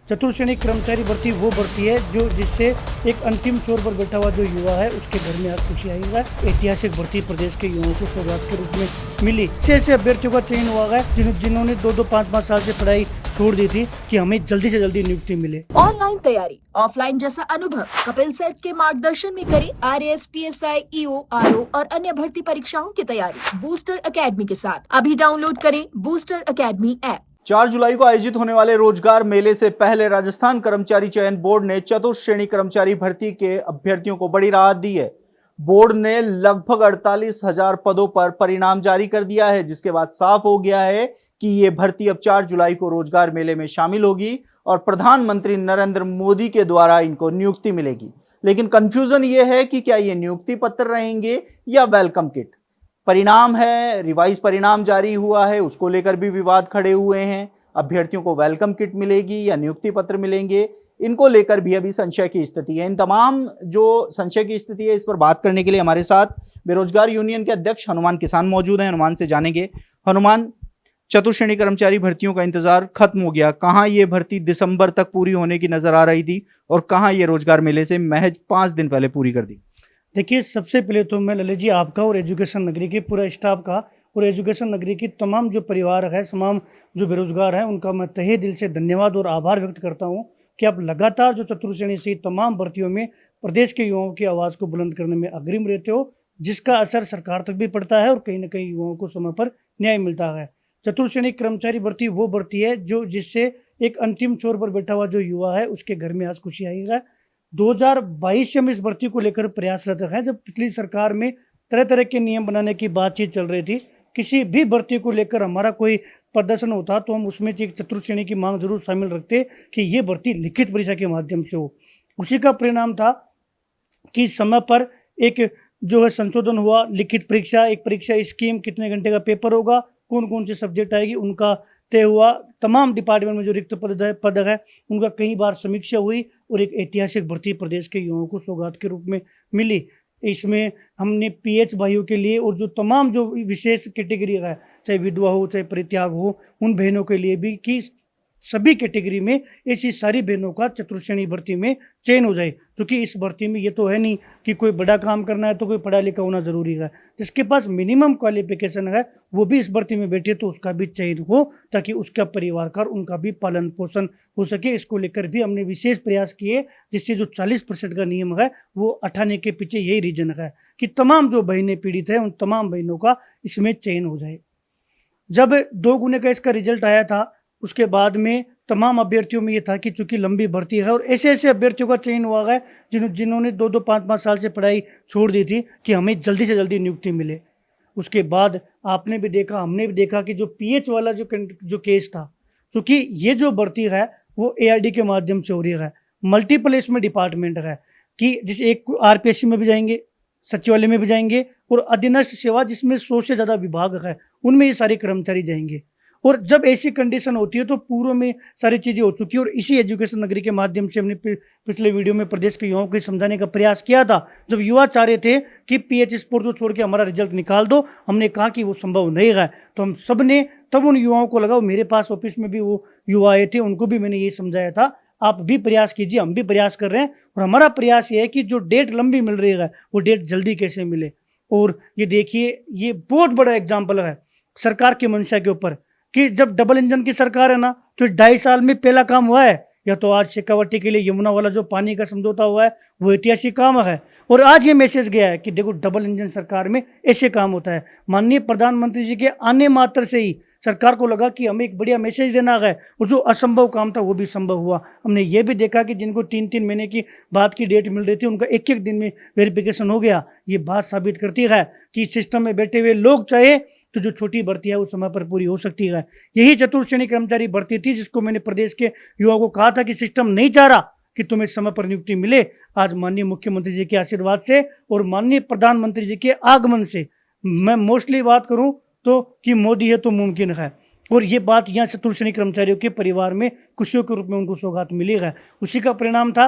चतुर्श्रेणी कर्मचारी भर्ती वो भर्ती है जो जिससे एक अंतिम छोर पर बैठा हुआ जो युवा है उसके घर में आज खुशी आई है। ऐतिहासिक भर्ती प्रदेश के युवाओं को सौगात के रूप में मिली। ऐसे अभ्यर्थियों का चयन हुआ है जिन्होंने 2-2, 5-5 साल से पढ़ाई छोड़ दी थी कि हमें जल्दी से जल्दी नियुक्ति मिले। ऑनलाइन तैयारी, ऑफलाइन जैसा अनुभव कपिल सर के मार्गदर्शन में करें RAS, PSI, EO, RO और अन्य भर्ती परीक्षाओं की तैयारी बूस्टर अकेडमी के साथ। अभी डाउनलोड करें बूस्टर अकेडमी ऐप। 4 जुलाई को आयोजित होने वाले रोजगार मेले से पहले राजस्थान कर्मचारी चयन बोर्ड ने चतुर्श्रेणी कर्मचारी भर्ती के अभ्यर्थियों को बड़ी राहत दी है। बोर्ड ने लगभग 48,000 पदों पर परिणाम जारी कर दिया है, जिसके बाद साफ हो गया है कि ये भर्ती अब 4 जुलाई को रोजगार मेले में शामिल होगी और प्रधानमंत्री नरेंद्र मोदी के द्वारा इनको नियुक्ति मिलेगी। लेकिन कंफ्यूजन ये है कि क्या ये नियुक्ति पत्र रहेंगे या वेलकम किट। परिणाम है, रिवाइज परिणाम जारी हुआ है, उसको लेकर भी विवाद खड़े हुए हैं। अभ्यर्थियों को वेलकम किट मिलेगी या नियुक्ति पत्र मिलेंगे, इनको लेकर भी अभी संशय की स्थिति है। इन तमाम जो संशय की स्थिति है, इस पर बात करने के लिए हमारे साथ बेरोजगार यूनियन के अध्यक्ष हनुमान किसान मौजूद हैं। हनुमान से जानेंगे। हनुमान, चतुर्श्रेणी कर्मचारी भर्तियों का इंतजार खत्म हो गया। कहाँ ये भर्ती दिसंबर तक पूरी होने की नजर आ रही थी और कहाँ ये रोजगार मेले से महज 5 दिन पहले पूरी कर दी? देखिए, सबसे पहले तो मैं ललित जी आपका और एजुकेशन नगरी के पूरा स्टाफ का और एजुकेशन नगरी की तमाम जो परिवार है, तमाम जो बेरोजगार हैं, उनका मैं तहे दिल से धन्यवाद और आभार व्यक्त करता हूं कि आप लगातार जो चतुर्श्रेणी से तमाम भर्तियों में प्रदेश के युवाओं की आवाज़ को बुलंद करने में अग्रिम रहते हो, जिसका असर सरकार तक भी पड़ता है और कहीं ना कहीं युवाओं को समय पर न्याय मिलता है। चतुर्श्रेणी कर्मचारी भर्ती वो भर्ती है जो जिससे एक अंतिम छोर पर बैठा हुआ जो युवा है उसके घर में आज खुशी आई है। 2022 से हम इस भर्ती को लेकर प्रयासरत हैं। जब पिछली सरकार में तरह तरह के नियम बनाने की बातचीत चल रही थी, किसी भी भर्ती को लेकर हमारा कोई प्रदर्शन होता तो हम उसमें एक चतुर्श्रेणी की मांग जरूर शामिल रखते कि ये भर्ती लिखित परीक्षा के माध्यम से हो। उसी का परिणाम था कि समय पर एक जो है संशोधन हुआ। लिखित परीक्षा, एक परीक्षा स्कीम, कितने घंटे का पेपर होगा, कौन कौन से सब्जेक्ट आएगी, उनका तय हुआ। तमाम डिपार्टमेंट में जो रिक्त पद है उनका कई बार समीक्षा हुई और एक ऐतिहासिक भर्ती प्रदेश के युवाओं को सौगात के रूप में मिली। इसमें हमने PH भाइयों के लिए और जो तमाम जो विशेष कैटेगरी है, चाहे विधवा हो चाहे परित्याग हो, उन बहनों के लिए भी कि सभी कैटेगरी में ऐसी सारी बहनों का चतुर्श्रेणी भर्ती में चयन हो जाए। क्योंकि इस भर्ती में ये तो है नहीं कि कोई बड़ा काम करना है तो कोई पढ़ा लिखा होना जरूरी है। जिसके पास मिनिमम क्वालिफिकेशन है वो भी इस भर्ती में बैठे तो उसका भी चयन हो, ताकि उसका परिवार का उनका भी पालन पोषण हो सके। इसको लेकर भी हमने विशेष प्रयास किए, जिससे जो 40% का नियम है वो हटाने के पीछे यही रीजन है कि तमाम जो बहनें पीड़ित है उन तमाम बहनों का इसमें चयन हो जाए। जब 2 गुने का इसका रिजल्ट आया था, उसके बाद में तमाम अभ्यर्थियों में ये था कि चूंकि लंबी भर्ती है और ऐसे ऐसे अभ्यर्थियों का चयन हुआ है जिन्होंने 2-2, 5-5 साल से पढ़ाई छोड़ दी थी कि हमें जल्दी से जल्दी नियुक्ति मिले। उसके बाद आपने भी देखा, हमने भी देखा कि जो PH वाला जो केस था, क्योंकि ये जो भर्ती है वो ARD के माध्यम से हो रही है। मल्टीपल इसमें डिपार्टमेंट है कि जिस एक RPSC में भी जाएंगे, सचिवालय में भी जाएंगे और अधीनस्थ सेवा जिसमें 100 से ज़्यादा विभाग है उनमें ये सारे कर्मचारी जाएंगे। और जब ऐसी कंडीशन होती है तो पूर्व में सारी चीज़ें हो चुकी है। और इसी एजुकेशन नगरी के माध्यम से हमने पिछले वीडियो में प्रदेश के युवाओं को समझाने का प्रयास किया था। जब युवा चाह रहे थे कि PH स्पोर्ट को छोड़ के हमारा रिजल्ट निकाल दो, हमने कहा कि वो संभव नहीं है। तो हम सब ने तब उन युवाओं को लगा, मेरे पास ऑफिस में भी वो युवा आए थे, उनको भी मैंने ये समझाया था आप भी प्रयास कीजिए, हम भी प्रयास कर रहे हैं। और हमारा प्रयास ये है कि जो डेट लंबी मिल रही है वो डेट जल्दी कैसे मिले। और ये देखिए, ये बहुत बड़ा एग्जाम्पल है सरकार की मंशा के ऊपर कि जब डबल इंजन की सरकार है ना, तो 2.5 साल में पहला काम हुआ है। या तो आज शेखावटी के लिए यमुना वाला जो पानी का समझौता हुआ है वो ऐतिहासिक काम है। और आज ये मैसेज गया है कि देखो, डबल इंजन सरकार में ऐसे काम होता है। माननीय प्रधानमंत्री जी के आने मात्र से ही सरकार को लगा कि हमें एक बढ़िया मैसेज देना है और जो असंभव काम था वो भी संभव हुआ। हमने ये भी देखा कि जिनको 3-3 महीने की बाद की डेट मिल रही थी उनका 1-1 दिन में वेरिफिकेशन हो गया। ये बात साबित करती है कि सिस्टम में बैठे हुए लोग चाहे तो जो छोटी भर्ती है वो समय पर पूरी हो सकती है। यही चतुर्श्रेणी कर्मचारी भर्ती थी जिसको मैंने प्रदेश के युवाओं को कहा था कि सिस्टम नहीं चाह रहा कि तुम्हें समय पर नियुक्ति मिले। आज माननीय मुख्यमंत्री जी के आशीर्वाद से और माननीय प्रधानमंत्री जी के आगमन से, मैं मोस्टली बात करूं तो कि मोदी है तो मुमकिन है। और ये बात यहाँ चतुर्श्रेणी कर्मचारियों के परिवार में खुशियों के रूप में उनको सौगात मिली है। उसी का परिणाम था,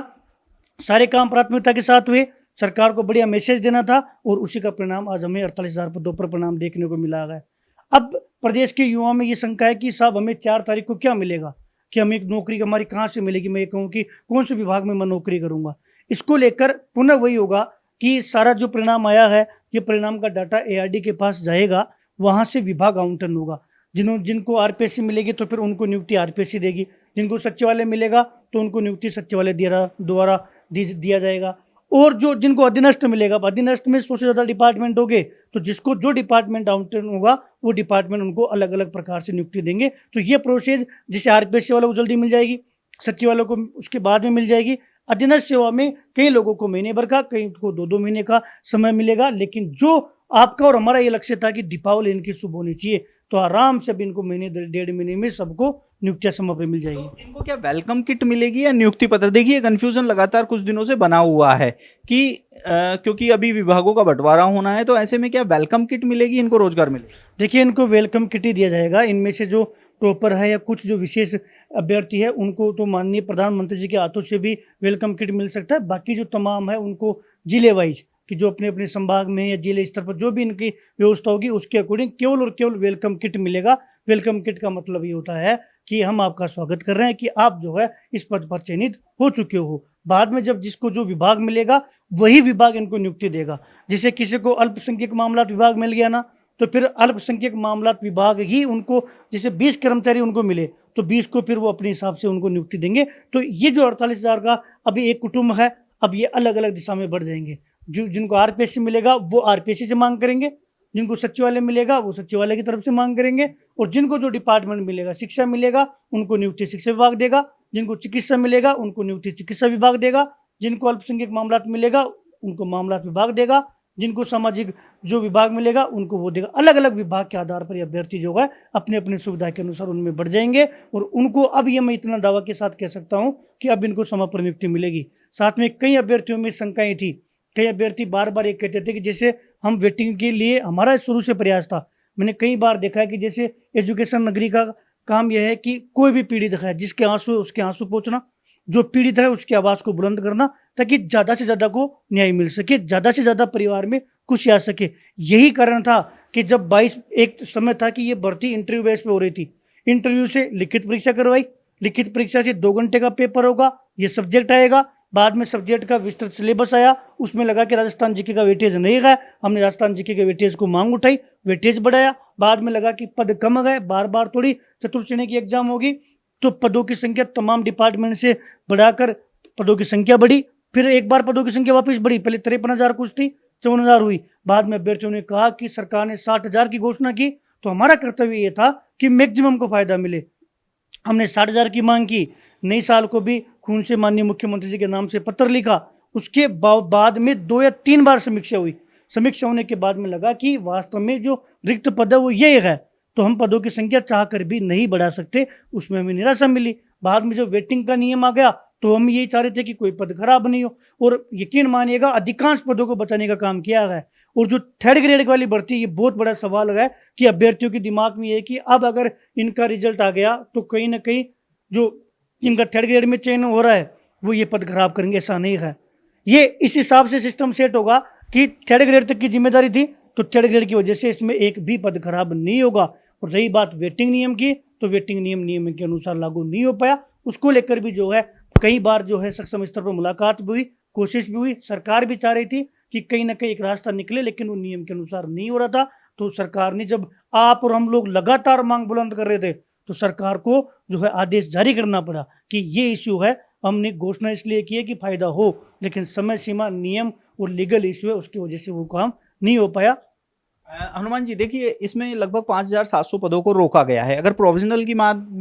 सारे काम प्राथमिकता के साथ हुए, सरकार को बढ़िया मैसेज देना था और उसी का परिणाम आज हमें 48,000 पदों पर परिणाम देखने को मिला है। अब प्रदेश के युवाओं में ये शंका है कि साहब हमें 4 तारीख को क्या मिलेगा, कि हम एक नौकरी हमारी कहाँ से मिलेगी, मैं ये कहूँ कि कौन से विभाग में मैं नौकरी करूँगा। इसको लेकर पुनः वही होगा कि सारा जो परिणाम आया है, ये परिणाम का डाटा ARD के पास जाएगा, वहाँ से विभाग आवंटन होगा। जिनको RPSC मिलेगी तो फिर उनको नियुक्ति RPSC देगी, जिनको सचिवालय मिलेगा तो उनको नियुक्ति सचिवालय द्वारा दिया जाएगा। और जिनको अधीनस्थ मिलेगा, अधीनस्थ में 100 से ज़्यादा डिपार्टमेंट होंगे तो जिसको जो डिपार्टमेंट आवंटन होगा वो डिपार्टमेंट उनको अलग अलग प्रकार से नियुक्ति देंगे। तो ये प्रोसेस जिसे RPSC वालों को जल्दी मिल जाएगी, सचिवालय को उसके बाद में मिल जाएगी। अधीनस्थ सेवा में कई लोगों को महीने भर का, कई को 2-2 महीने का समय मिलेगा। लेकिन जो आपका और हमारा ये लक्ष्य था कि दीपावली इनकी शुभ होनी चाहिए, तो आराम से अब इनको महीने 1.5 महीने में सबको नियुक्तियां समय पर मिल जाएगी। तो इनको क्या वेलकम किट मिलेगी या नियुक्ति पत्र? देखिए कंफ्यूजन लगातार कुछ दिनों से बना हुआ है कि क्योंकि अभी विभागों का बंटवारा होना है, तो ऐसे में क्या वेलकम किट मिलेगी, इनको रोजगार मिलेगा? देखिए, इनको वेलकम किट ही दिया जाएगा। इनमें से जो टॉपर है या कुछ जो विशेष अभ्यर्थी है उनको तो माननीय प्रधानमंत्री जी के हाथों से भी वेलकम किट मिल सकता है। बाकी जो तमाम है उनको जिले वाइज कि जो अपने अपने संभाग में या जिले स्तर पर जो भी इनकी व्यवस्था होगी उसके अकॉर्डिंग केवल और केवल वेलकम किट मिलेगा। वेलकम किट का मतलब ये होता है कि हम आपका स्वागत कर रहे हैं कि आप जो है इस पद पर चयनित हो चुके हो। बाद में जब जिसको जो विभाग मिलेगा वही विभाग इनको नियुक्ति देगा। जैसे किसी को अल्पसंख्यक मामलात विभाग मिल गया ना, तो फिर अल्पसंख्यक मामलात विभाग ही उनको, जैसे 20 कर्मचारी उनको मिले तो 20 को फिर वो अपने हिसाब से उनको नियुक्ति देंगे। तो ये जो 48,000 का अभी एक कुटुंब है, अब ये अलग अलग दिशा में बढ़ जाएंगे। जिनको RPSC मिलेगा वो RPSC से मांग करेंगे, जिनको सचिवालय मिलेगा वो सचिवालय की तरफ से मांग करेंगे, और जिनको जो डिपार्टमेंट मिलेगा, शिक्षा मिलेगा उनको नियुक्ति शिक्षा विभाग देगा, जिनको चिकित्सा मिलेगा उनको नियुक्ति चिकित्सा विभाग देगा, जिनको अल्पसंख्यक मामलात मिलेगा उनको मामलात विभाग देगा, जिनको सामाजिक जो विभाग मिलेगा उनको वो देगा। अलग अलग विभाग के आधार पर अभ्यर्थी जो है अपने अपने सुविधा के अनुसार उनमें बढ़ जाएंगे। और उनको अब ये मैं इतना दावा के साथ कह सकता हूँ कि अब इनको समय पर नियुक्ति मिलेगी। साथ में कई अभ्यर्थियों में शंकाएं थी, कई अभ्यर्थी बार बार ये कहते थे कि जैसे हम वेटिंग के लिए, हमारा शुरू से प्रयास था, मैंने कई बार देखा है कि जैसे एजुकेशन नगरी का काम यह है कि कोई भी पीड़ित है जिसके आंसू है उसके आंसू पहुँचना, जो पीड़ित है उसकी आवाज़ को बुलंद करना, ताकि ज़्यादा से ज़्यादा को न्याय मिल सके, ज़्यादा से ज़्यादा परिवार में खुशी आ सके। यही कारण था कि जब 22 एक समय था कि ये भर्ती इंटरव्यू बेस पे हो रही थी, इंटरव्यू से लिखित परीक्षा करवाई, लिखित परीक्षा से 2 घंटे का पेपर होगा, ये सब्जेक्ट आएगा, बाद में सब्जेक्ट का विस्तृत सिलेबस आया, उसमें लगा कि राजस्थान जीके का वेटेज नहीं गया, हमने राजस्थान जीके के वेटेज को मांग उठाई, वेटेज बढ़ाया, बाद में लगा कि पद कम गए, बार बार थोड़ी चतुर्थ श्रेणी की एग्जाम होगी तो पदों की संख्या तमाम डिपार्टमेंट से बढ़ाकर पदों की संख्या बढ़ी, फिर एक बार पदों की संख्या वापस बढ़ी, पहले 53,000 कुछ थी 54,000 हुई। बाद में अभ्यर्थियों ने कहा कि सरकार ने 60,000 की घोषणा की तो हमारा कर्तव्य ये था कि मैक्सिमम को फायदा मिले, हमने 60,000 की मांग की। नई साल को भी खून से माननीय मुख्यमंत्री जी के नाम से पत्र लिखा, उसके बाद में 2 या 3 बार समीक्षा हुई। समीक्षा होने के बाद में लगा कि वास्तव में जो रिक्त पद है वो ये है, तो हम पदों की संख्या चाह कर भी नहीं बढ़ा सकते, उसमें हमें निराशा मिली। बाद में जब वेटिंग का नियम आ गया तो हम यही चाह रहे थे कि कोई पद खराब नहीं हो, और यकीन मानिएगा अधिकांश पदों को बचाने का काम किया है। और जो 3rd ग्रेड वाली भर्ती, ये बहुत बड़ा सवाल है कि अभ्यर्थियों के दिमाग में ये है कि अब अगर इनका रिजल्ट आ गया तो कहीं ना कहीं जो इनका 3rd ग्रेड में चयन हो रहा है वो ये पद खराब करेंगे, ऐसा नहीं है। ये इस हिसाब से सिस्टम सेट होगा कि 3rd ग्रेड तक की जिम्मेदारी थी तो 3rd ग्रेड की वजह से इसमें एक भी पद खराब नहीं होगा। और रही बात वेटिंग नियम की, तो वेटिंग नियम के अनुसार लागू नहीं हो पाया, उसको लेकर भी जो है कई बार जो है सक्षम स्तर पर मुलाकात भी हुई, कोशिश भी हुई, सरकार भी चाह रही थी कि कहीं ना कहीं एक रास्ता निकले, लेकिन वो नियम के अनुसार नहीं हो रहा था। तो सरकार ने, जब आप और हम लोग लगातार मांग बुलंद कर रहे थे, तो सरकार को जो है आदेश जारी करना पड़ा कि ये इश्यू है, हमने घोषणा इसलिए की है कि फायदा हो, लेकिन समय सीमा, नियम और लीगल इश्यू है, उसकी वजह से वो काम नहीं हो पाया। हनुमान जी देखिए, इसमें लगभग 5,700 पदों को रोका गया है। अगर प्रोविजनल की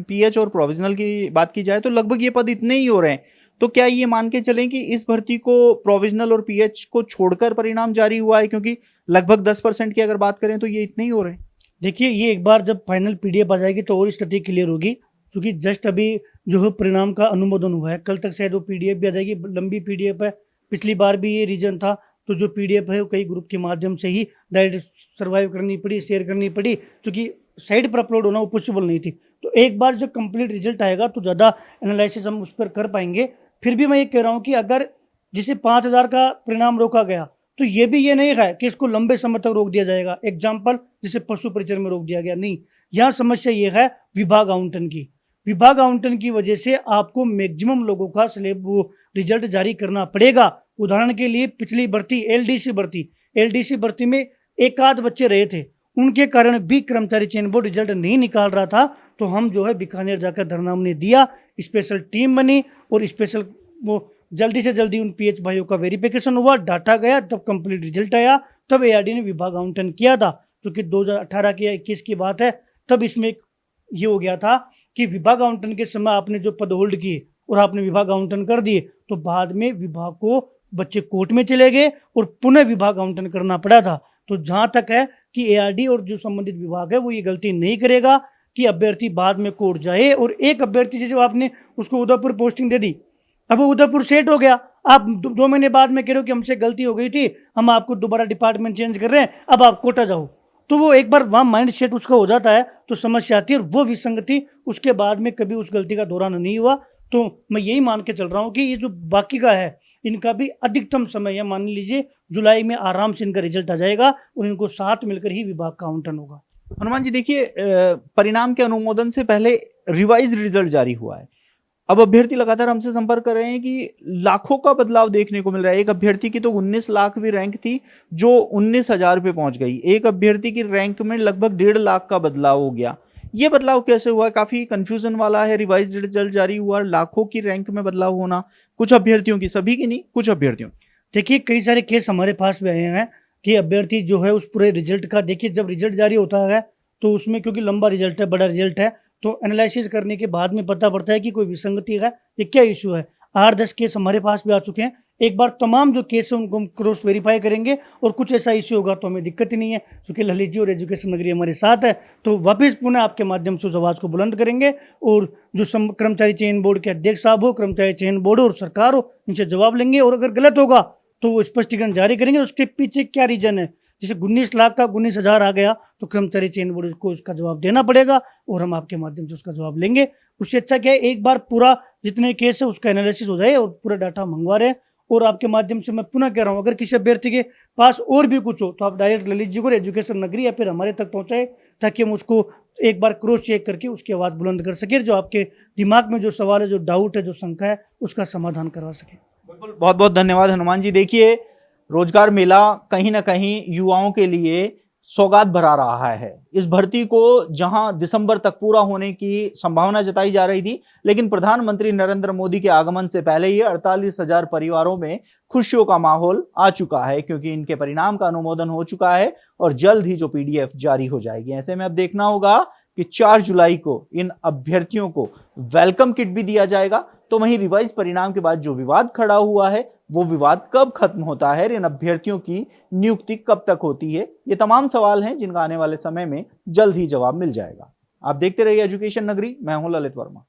पीएच और प्रोविजनल की बात की जाए तो लगभग ये पद इतने ही हो रहे हैं। तो क्या ये मान के चलें कि इस भर्ती को प्रोविजनल और पीएच को छोड़कर परिणाम जारी हुआ है, क्योंकि लगभग 10% की अगर बात करें तो ये इतने ही हो रहे हैं? देखिए, ये एक बार जब फाइनल PDF आ जाएगी तो और स्थिति क्लियर होगी, क्योंकि जस्ट अभी जो है परिणाम का अनुमोदन हुआ है, कल तक शायद वो PDF भी आ जाएगी। लंबी PDF है, पिछली बार भी ये रीजन था, तो जो PDF है वो कई ग्रुप के माध्यम से ही डायरेक्ट सर्वाइव करनी पड़ी, शेयर करनी पड़ी, क्योंकि साइट पर अपलोड होना वो पॉसिबल नहीं थी। तो एक बार जब कंप्लीट रिजल्ट आएगा तो ज़्यादा एनालिसिस हम उस पर कर पाएंगे। फिर भी मैं ये कह रहा हूँ कि अगर जिसे 5,000 का परिणाम रोका गया तो ये भी ये नहीं है कि इसको लंबे समय तक रोक दिया जाएगा। एग्जाम्पल, जिसे पशु परिचर में रोक दिया गया, नहीं, यहाँ समस्या ये है विभाग आवंटन की। विभाग आवंटन की वजह से आपको मैक्सिमम लोगों का वो रिजल्ट जारी करना पड़ेगा। उदाहरण के लिए पिछली भर्ती एलडीसी भर्ती में एक आध बच्चे रहे थे, उनके कारण भी कर्मचारी चयन बोर्ड रिजल्ट नहीं निकाल रहा था। तो हम जो है बीकानेर जाकर धरना हमने दिया, स्पेशल टीम बनी और स्पेशल वो जल्दी से जल्दी उन पीएच भाइयों का वेरिफिकेशन हुआ, डाटा गया, तब कंप्लीट रिजल्ट आया, तब एआरडी ने विभाग आवंटन किया था। क्योंकि 2018 की 21 की बात है, तब इसमें ये हो गया था कि विभाग आवंटन के समय आपने जो पद होल्ड किए और आपने विभाग आवंटन कर दिए, तो बाद में विभाग को बच्चे कोर्ट में चले गए और पुनः विभाग आवंटन करना पड़ा था। तो जहाँ तक है कि एआरडी और जो संबंधित विभाग है वो ये गलती नहीं करेगा कि अभ्यर्थी बाद में कोर्ट जाए। और एक अभ्यर्थी जैसे आपने उसको उदयपुर पोस्टिंग दे दी, अब वो उदयपुर सेट हो गया, आप 2 महीने बाद में कह रहे हो कि हमसे गलती हो गई थी, हम आपको दोबारा डिपार्टमेंट चेंज कर रहे हैं, अब आप कोटा जाओ। तो वो एक बार वहाँ माइंड सेट उसका हो जाता है तो समस्या आती है, और वो विसंगति उसके बाद में कभी उस गलती का दोहराना नहीं हुआ। तो मैं यही मान के चल रहा हूँ कि ये जो बाकी का है इनका भी अधिकतम समय है, मान लीजिए जुलाई में आराम से इनका रिजल्ट आ जाएगा और इनको साथ मिलकर ही विभाग का आवंटन होगा। हनुमान जी देखिए, परिणाम के अनुमोदन से पहले रिवाइज रिजल्ट जारी हुआ है। अब अभ्यर्थी लगातार हमसे संपर्क कर रहे हैं कि लाखों का बदलाव देखने को मिल रहा है। एक अभ्यर्थी की तो 19 लाखवीं रैंक थी जो 19,000 पे पहुंच गई। एक अभ्यर्थी की रैंक में लगभग 1.5 लाख का बदलाव हो गया। ये बदलाव कैसे हुआ? काफी कंफ्यूजन वाला है। रिवाइज रिजल्ट जारी हुआ, लाखों की रैंक में बदलाव होना, कुछ अभ्यर्थियों की, सभी की नहीं, कुछ अभ्यर्थियों। देखिए कई सारे केस हमारे पास भी आए हैं कि अभ्यर्थी जो है उस पूरे रिजल्ट का, देखिए जब रिजल्ट जारी होता है तो उसमें क्योंकि लंबा रिजल्ट है, बड़ा रिजल्ट है, तो एनालिसिस करने के बाद में पता पड़ता है कि कोई विसंगति है, ये क्या इशू है। 8-10 केस हमारे पास भी आ चुके हैं। एक बार तमाम जो केस है उनको हम क्रॉस वेरीफाई करेंगे और कुछ ऐसा इश्यू होगा तो हमें दिक्कत ही नहीं है, क्योंकि ललित जी और एजुकेशन नगरी हमारे साथ है। तो वापस पुनः आपके माध्यम से उस आवाज़ को बुलंद करेंगे और जो कर्मचारी चयन बोर्ड के अध्यक्ष साहब हो, कर्मचारी चयन बोर्ड हो और सरकार हो, इनसे जवाब लेंगे और अगर गलत होगा तो वो स्पष्टीकरण जारी करेंगे उसके पीछे क्या रीजन है। जैसे 19 लाख का 19,000 आ गया तो कर्मचारी चयन बोर्ड को उसका जवाब देना पड़ेगा और हम आपके माध्यम से उसका जवाब लेंगे। उससे अच्छा क्या है, एक बार पूरा जितने केस है उसका एनालिसिस हो जाए और पूरा डाटा मंगवा रहे हैं। और आपके माध्यम से मैं पुनः कह रहा हूँ, अगर किसी अभ्यर्थी के पास और भी कुछ हो तो आप डायरेक्ट ललित जी को एजुकेशन नगरी या फिर हमारे तक पहुँचाए, ताकि हम उसको एक बार क्रॉस चेक करके उसकी आवाज़ बुलंद कर सके, जो आपके दिमाग में जो सवाल है, जो डाउट है, जो शंका है, उसका समाधान करवा सके। बिल्कुल, बहुत बहुत धन्यवाद हनुमान जी। देखिए, रोजगार मेला कहीं ना कहीं युवाओं के लिए सौगात भरा रहा है। इस भर्ती को जहां दिसंबर तक पूरा होने की संभावना जताई जा रही थी, लेकिन प्रधानमंत्री नरेंद्र मोदी के आगमन से पहले ही 48,000 परिवारों में खुशियों का माहौल आ चुका है, क्योंकि इनके परिणाम का अनुमोदन हो चुका है और जल्द ही जो पीडीएफ जारी हो जाएगी। ऐसे में अब देखना होगा कि 4 जुलाई को इन अभ्यर्थियों को वेलकम किट भी दिया जाएगा। तो वहीं रिवाइज परिणाम के बाद जो विवाद खड़ा हुआ है, वो विवाद कब खत्म होता है, इन अभ्यर्थियों की नियुक्ति कब तक होती है, ये तमाम सवाल हैं जिनका आने वाले समय में जल्द ही जवाब मिल जाएगा। आप देखते रहिए एजुकेशन नगरी, मैं हूं ललित वर्मा।